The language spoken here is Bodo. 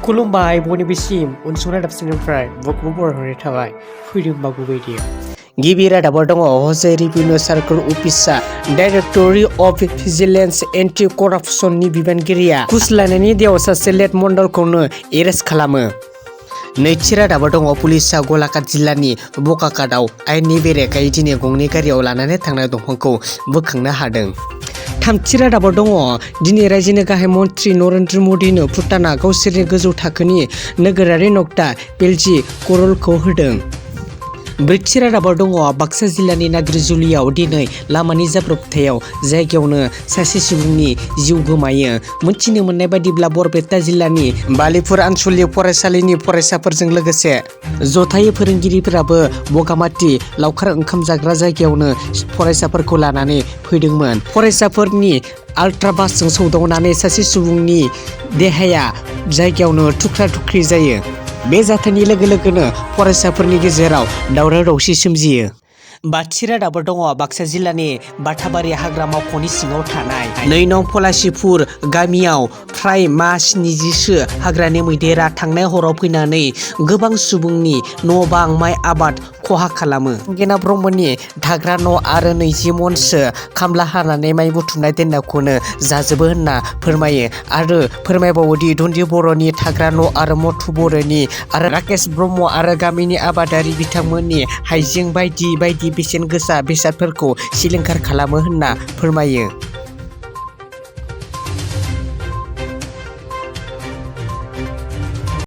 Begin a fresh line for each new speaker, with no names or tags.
खुलुमबाय बयनिबोसिम उनसंनाय दाबसिनिफ्राय बकबो बरहरनाय थाबाय फैदों बा गुबैदियाव गिबि रादाबाव दङ हजे रिभिनिउ सार्कल अफिसा डाइरेक्टरि अफ भिजिलेन्स एन्टि करापसननि बिबानगिरिया घुस लानायनि देयाव सासे लेट मण्डलखौनो एरेस्ट खालामो। नैथि रादाबाव दङ पुलिसआ गलाघाट जिल्लानि बकाघाटआव आयेननि बेरेखायै दिनै गंनै गारियाव लानानै थांनाय दंफांखौ बोखांनो हादों। थामथि रादाबाव दङ दिनै रायजोनि गाहाय मन्थ्रि नरेन्द्र मदिनो भुटानआ गावसोरनि गोजौ थाखोनि नोगोरारि नक्ता पेलजि करलखौ होदों। ब्रैथि रादाबाव दङ बाक्सा जिल्लानि नागिरजुलियाव दिनै लामानि जाब्रबथायाव जायगायावनो सासे सुबुंनि जिउ गोमायो। मोनथिनो मोननाय बायदिब्ला बरपेटा जिल्लानि बालिपुर आनसलिक फरायसालिनि फरायसाफोरजों लोगोसे जथायै फोरोंगिरिफोराबो बगामाथि लावखार ओंखाम जाग्रा जायगायावनो फरायसाफोरखौ लानानै फैदोंमोन। फरायसाफोरनि आल्ट्राबासजों सौदावनानै सासे सुबुंनि देहाया जायगायावनो थुख्रा थुख्रि जायो। बे जाथायनि लोगो लोगोनो फरायसाफोरनि गेजेराव दावराव दावसि सोमजियो। बाथि रादाबाव दङ बाक्सा जिल्लानि बाथाबारि हाग्रा मावख'नि सिङाव थानाय 2 नं पलाशिपुर गामियाव फ्राय मा 70सो हाग्रानि मैदेरा थांनाय हराव फैनानै गोबां सुबुंनि न' बां माइ आबाद खहा खालामो। गेना ब्रह्मनि थाग्रा न' आरो 20 मनसो खामला हानानै माइ बुथुमनाय दोननायखौनो जाजोबो होनना फोरमायो आरो फोरमायबावोदि धन्दि बर'नि थाग्रा न' आरो मथु बर'नि आरो राकेश ब्रह्म आरो गामिनि आबादारि बिथांमोननि हाइजें बायदि बायदि बेसेन गोसा बेसादफोरखौ सिलिंखार खालामो होनना फोरमायो।